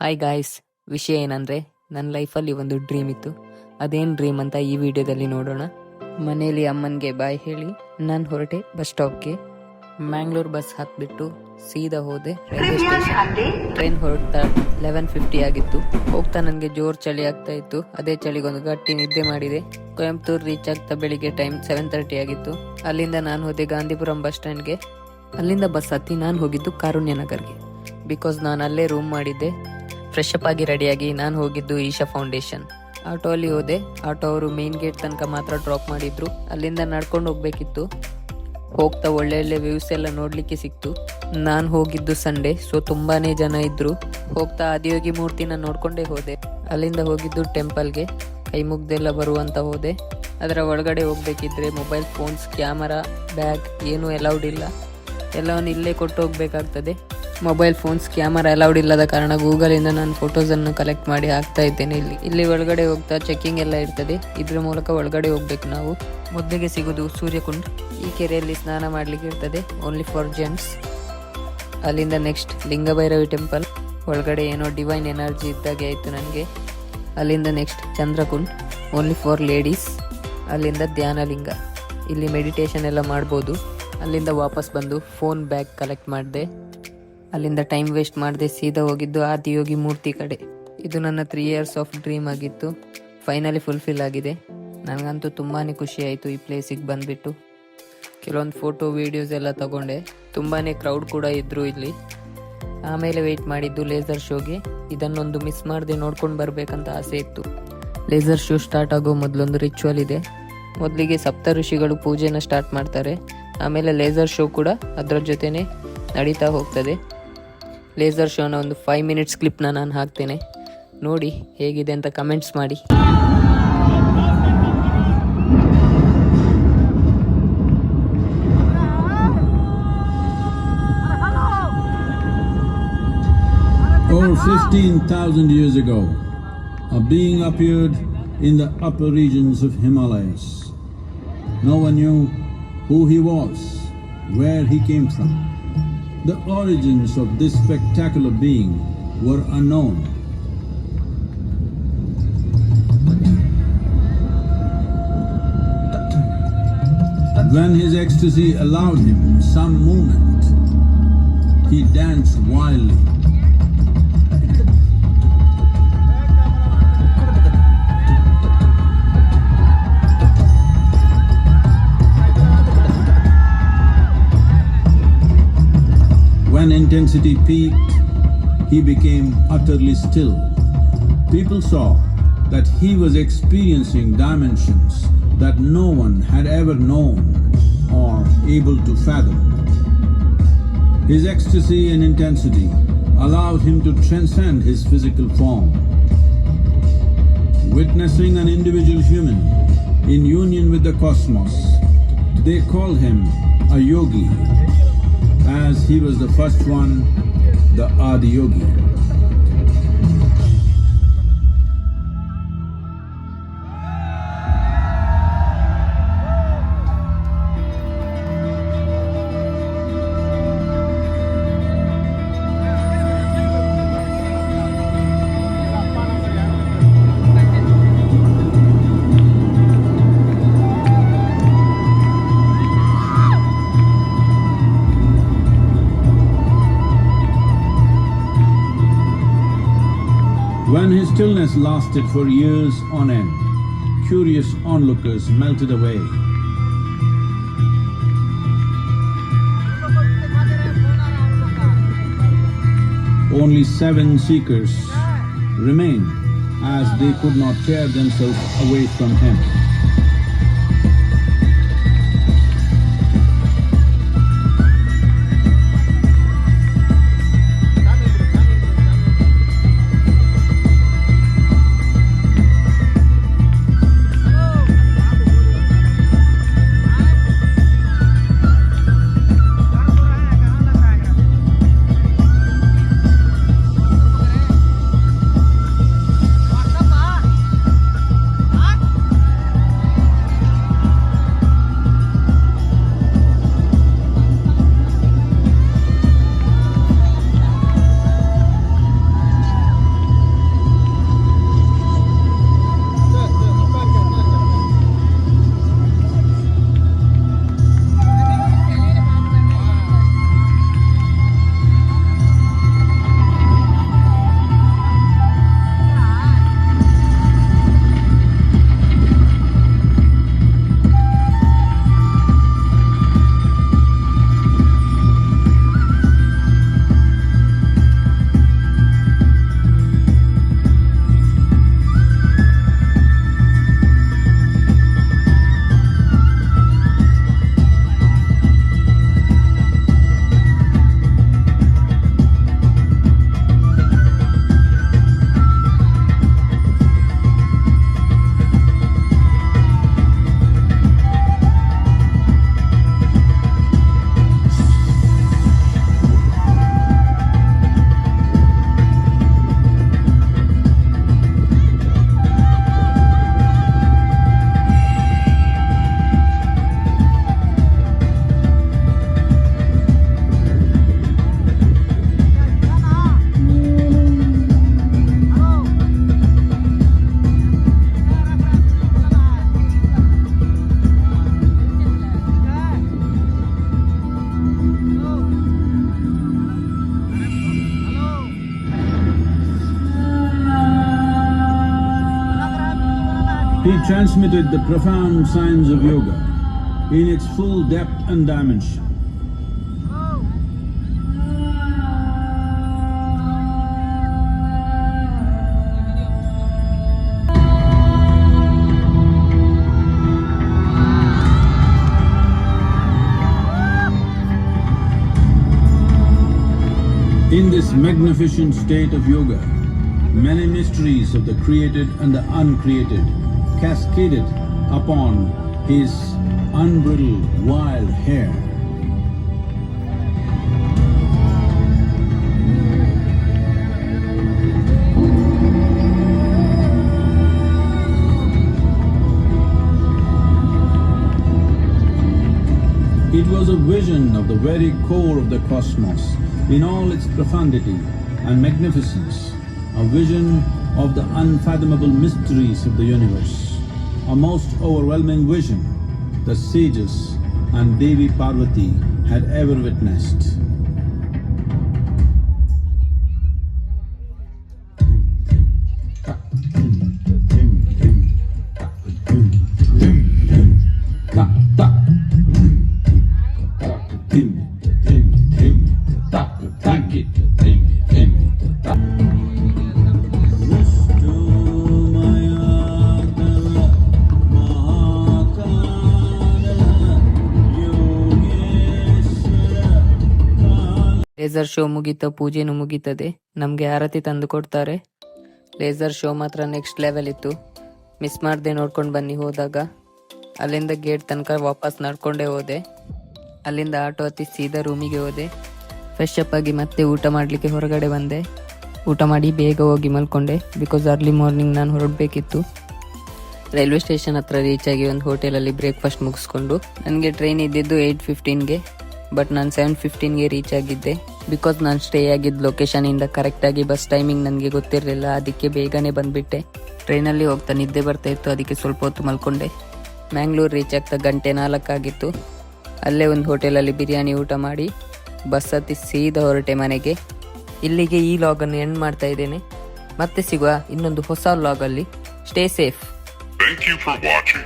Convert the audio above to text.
Hi guys, ವಿಷಯ ಏನಂದರೆ ನನ್ನ ಲೈಫಲ್ಲಿ ಒಂದು ಡ್ರೀಮ್ ಇತ್ತು. ಅದೇನು ಡ್ರೀಮ್ ಅಂತ ಈ ವಿಡಿಯೋದಲ್ಲಿ ನೋಡೋಣ. ಮನೇಲಿ ಅಮ್ಮನಿಗೆ ಬಾಯ್ ಹೇಳಿ ನಾನು ಹೊರಟೆ ಬಸ್ ಸ್ಟಾಪ್ಗೆ. ಮ್ಯಾಂಗ್ಳೂರ್ ಬಸ್ ಹತ್ಬಿಟ್ಟು ಸೀದಾ ಹೋದೆ ರೈಲ್ವೆ ಸ್ಟೇಷನ್. ಟ್ರೈನ್ ಹೊರಡ್ತಾ 11:50 ಆಗಿತ್ತು. ಹೋಗ್ತಾ ನನಗೆ ಜೋರು ಚಳಿ ಆಗ್ತಾ ಇತ್ತು. ಅದೇ ಚಳಿಗೊಂದು ಗಟ್ಟಿ ನಿದ್ದೆ ಮಾಡಿದೆ. ಕೊಯಂಬತ್ತೂರು ರೀಚ್ ಆಗ್ತಾ ಬೆಳಿಗ್ಗೆ ಟೈಮ್ 7:30 ಆಗಿತ್ತು. ಅಲ್ಲಿಂದ ನಾನು ಹೋದೆ ಗಾಂಧಿಪುರಂ ಬಸ್ ಸ್ಟ್ಯಾಂಡ್ಗೆ. ಅಲ್ಲಿಂದ ಬಸ್ ಹತ್ತಿ ನಾನು ಹೋಗಿದ್ದು ಕಾರುಣ್ಯ ನಗರ್ಗೆ. ಬಿಕಾಸ್ ನಾನು ಅಲ್ಲೇ ರೂಮ್ ಮಾಡಿದ್ದೆ. ಫ್ರೆಶ್ ಅಪ್ ಆಗಿ ರೆಡಿಯಾಗಿ ನಾನು ಹೋಗಿದ್ದು ಈಶಾ ಫೌಂಡೇಶನ್. ಆಟೋ ಅಲ್ಲಿ ಹೋದೆ. ಆಟೋ ಅವರು ಮೇನ್ ಗೇಟ್ ತನಕ ಮಾತ್ರ ಡ್ರಾಪ್ ಮಾಡಿದ್ರು. ಅಲ್ಲಿಂದ ನಡ್ಕೊಂಡು ಹೋಗ್ಬೇಕಿತ್ತು. ಹೋಗ್ತಾ ಒಳ್ಳೆ ಒಳ್ಳೆ ವ್ಯೂಸ್ ಎಲ್ಲ ನೋಡ್ಲಿಕ್ಕೆ ಸಿಕ್ತು. ನಾನು ಹೋಗಿದ್ದು ಸಂಡೇ, ಸೊ ತುಂಬಾನೇ ಜನ ಇದ್ರು. ಹೋಗ್ತಾ ಆದಿಯೋಗಿ ಮೂರ್ತಿನ ನೋಡ್ಕೊಂಡೇ ಹೋದೆ. ಅಲ್ಲಿಂದ ಹೋಗಿದ್ದು ಟೆಂಪಲ್ಗೆ. ಕೈ ಮುಗ್ದೆಲ್ಲ ಬರುವಂತ ಹೋದೆ. ಅದರ ಒಳಗಡೆ ಹೋಗ್ಬೇಕಿದ್ರೆ ಮೊಬೈಲ್ ಫೋನ್ಸ್, ಕ್ಯಾಮರಾ, ಬ್ಯಾಗ್ ಏನು ಅಲೌಡ್ ಇಲ್ಲ. ಎಲ್ಲವನ್ನು ಇಲ್ಲೇ ಕೊಟ್ಟು ಹೋಗ್ಬೇಕಾಗ್ತದೆ. ಮೊಬೈಲ್ ಫೋನ್ಸ್, ಕ್ಯಾಮರಾ ಅಲೌಡ್ ಇಲ್ಲದ ಕಾರಣ ಗೂಗಲಿಂದ ನಾನು ಫೋಟೋಸನ್ನು ಕಲೆಕ್ಟ್ ಮಾಡಿ ಹಾಕ್ತಾ ಇದ್ದೇನೆ. ಇಲ್ಲಿ ಒಳಗಡೆ ಹೋಗ್ತಾ ಚೆಕಿಂಗ್ ಎಲ್ಲ ಇರ್ತದೆ. ಇದ್ರ ಮೂಲಕ ಒಳಗಡೆ ಹೋಗ್ಬೇಕು ನಾವು. ಮೊದಲಿಗೆ ಸಿಗೋದು ಸೂರ್ಯಕುಂಡ್. ಈ ಕೆರೆಯಲ್ಲಿ ಸ್ನಾನ ಮಾಡ್ಲಿಕ್ಕೆ ಇರ್ತದೆ, ಓನ್ಲಿ ಫಾರ್ ಜೆಂಟ್ಸ್. ಅಲ್ಲಿಂದ ನೆಕ್ಸ್ಟ್ ಲಿಂಗಭೈರವಿ ಟೆಂಪಲ್. ಒಳಗಡೆ ಏನೋ ಡಿವೈನ್ ಎನರ್ಜಿ ಇದ್ದಾಗೆ ಆಯಿತು ನನಗೆ. ಅಲ್ಲಿಂದ next Chandrakund, only for ladies. ಅಲ್ಲಿಂದ ಧ್ಯಾನಲಿಂಗ, ಇಲ್ಲಿ ಮೆಡಿಟೇಷನ್ ಎಲ್ಲ ಮಾಡ್ಬೋದು. ಅಲ್ಲಿಂದ ವಾಪಸ್ ಬಂದು ಫೋನ್, ಬ್ಯಾಗ್ ಕಲೆಕ್ಟ್ ಮಾಡಿದೆ. ಅಲ್ಲಿಂದ ಟೈಮ್ ವೇಸ್ಟ್ ಮಾಡದೆ ಸೀದಾ ಹೋಗಿದ್ದು ಆದಿಯೋಗಿ ಮೂರ್ತಿ ಕಡೆ. ಇದು ನನ್ನ 3 years ಆಫ್ ಡ್ರೀಮ್ ಆಗಿತ್ತು. ಫೈನಲಿ ಫುಲ್ಫಿಲ್ ಆಗಿದೆ. ನನಗಂತೂ ತುಂಬಾ ಖುಷಿ ಆಯಿತು ಈ ಪ್ಲೇಸಿಗೆ ಬಂದುಬಿಟ್ಟು. ಕೆಲವೊಂದು ಫೋಟೋ, ವೀಡಿಯೋಸ್ ಎಲ್ಲ ತಗೊಂಡೆ. ತುಂಬಾ ಕ್ರೌಡ್ ಕೂಡ ಇದ್ದರು ಇಲ್ಲಿ. ಆಮೇಲೆ ವೆಯ್ಟ್ ಮಾಡಿದ್ದು ಲೇಸರ್ ಶೋಗೆ. ಇದನ್ನೊಂದು ಮಿಸ್ ಮಾಡದೆ ನೋಡ್ಕೊಂಡು ಬರಬೇಕಂತ ಆಸೆ ಇತ್ತು. ಲೇಸರ್ ಶೋ ಸ್ಟಾರ್ಟ್ ಆಗೋ ಮೊದಲೊಂದು ರಿಚುವಲ್ ಇದೆ. ಮೊದಲಿಗೆ ಸಪ್ತ ಋಷಿಗಳು ಪೂಜೆನ ಸ್ಟಾರ್ಟ್ ಮಾಡ್ತಾರೆ. ಆಮೇಲೆ ಲೇಸರ್ ಶೋ ಕೂಡ ಅದರ ಜೊತೆನೇ ನಡೀತಾ ಹೋಗ್ತದೆ. ಲೇಸರ್ ಶೋನ ಒಂದು 5 minutes ಕ್ಲಿಪ್ನ ನಾನು ಹಾಕ್ತೇನೆ, ನೋಡಿ ಹೇಗಿದೆ ಅಂತ ಕಮೆಂಟ್ಸ್ ಮಾಡಿ. Over 15,000 years ago, a being appeared in the upper regions of Himalayas. No one knew who he was, where he came from. The origins of this spectacular being were unknown. When his ecstasy allowed him some movement, he danced wildly. When intensity peaked, he became utterly still. People saw that he was experiencing dimensions that no one had ever known or able to fathom. His ecstasy and intensity allowed him to transcend his physical form. Witnessing an individual human in union with the cosmos, they called him a yogi, as he was the first one, the Adiyogi. When his stillness lasted for years on end, curious onlookers melted away. Only 7 seekers remained, as they could not tear themselves away from him. He transmitted the profound science of yoga in its full depth and dimension. In this magnificent state of yoga, many mysteries of the created and the uncreated cascaded upon his unbridled wild hair. It was a vision of the very core of the cosmos in all its profundity and magnificence, a vision of the unfathomable mysteries of the universe, a most overwhelming vision the sages and Devi Parvati had ever witnessed. Laser show ಮುಗೀತ, ಪೂಜೆನೂ ಮುಗೀತದೆ, ನಮಗೆ ಆರತಿ ತಂದು ಕೊಡ್ತಾರೆ. Laser show ಮಾತ್ರ next level ಇತ್ತು. Miss ಮಾಡದೆ ನೋಡ್ಕೊಂಡು ಬನ್ನಿ. ಹೋದಾಗ ಅಲ್ಲಿಂದ ಗೇಟ್ ತನಕ ವಾಪಸ್ ನಡ್ಕೊಂಡೇ ಹೋದೆ. ಅಲ್ಲಿಂದ ಆಟೋ ಹತ್ತಿ ಸೀದಾ ರೂಮಿಗೆ ಹೋದೆ. ಫ್ರೆಶ್ ಅಪ್ ಆಗಿ ಮತ್ತೆ ಊಟ ಮಾಡಲಿಕ್ಕೆ ಹೊರಗಡೆ ಬಂದೆ. ಊಟ ಮಾಡಿ ಬೇಗ ಹೋಗಿ ಮಲ್ಕೊಂಡೆ, ಬಿಕಾಸ್ ಅರ್ಲಿ ಮಾರ್ನಿಂಗ್ ನಾನು ಹೊರಡಬೇಕಿತ್ತು. ರೈಲ್ವೆ ಸ್ಟೇಷನ್ ಹತ್ರ ರೀಚ್ ಆಗಿ ಒಂದು ಹೋಟೆಲಲ್ಲಿ ಬ್ರೇಕ್ಫಾಸ್ಟ್ ಮುಗಿಸ್ಕೊಂಡು, ನನಗೆ ಟ್ರೈನ್ ಇದ್ದಿದ್ದು 8:15ಗೆ, ಬಟ್ ನಾನು 7:15ಗೆ ರೀಚ್ ಆಗಿದ್ದೆ. ಬಿಕಾಸ್ ನಾನು ಸ್ಟೇ ಆಗಿದ್ದ ಲೊಕೇಶನಿಂದ ಕರೆಕ್ಟಾಗಿ ಬಸ್ ಟೈಮಿಂಗ್ ನನಗೆ ಗೊತ್ತಿರಲಿಲ್ಲ, ಅದಕ್ಕೆ ಬೇಗನೆ ಬಂದುಬಿಟ್ಟೆ. ಟ್ರೈನಲ್ಲಿ ಹೋಗ್ತಾ ನಿದ್ದೆ ಬರ್ತಾ ಇತ್ತು, ಅದಕ್ಕೆ ಸ್ವಲ್ಪ ಹೊತ್ತು ಮಲ್ಕೊಂಡೆ. ಮ್ಯಾಂಗ್ಳೂರು ರೀಚ್ ಆಗ್ತಾ 4:00 ಆಗಿತ್ತು. ಅಲ್ಲೇ ಒಂದು ಹೋಟೆಲಲ್ಲಿ ಬಿರಿಯಾನಿ ಊಟ ಮಾಡಿ ಬಸ್ ಹತ್ತಿ ಸೀದಾ ಹೊರಟೆ ಮನೆಗೆ. ಇಲ್ಲಿಗೆ ಈ ಲಾಗನ್ನು ಎಂಡ್ ಮಾಡ್ತಾ ಇದ್ದೇನೆ. ಮತ್ತೆ ಸಿಗುವ ಇನ್ನೊಂದು ಹೊಸ ಲಾಗಲ್ಲಿ. Stay safe. Thank you for watching.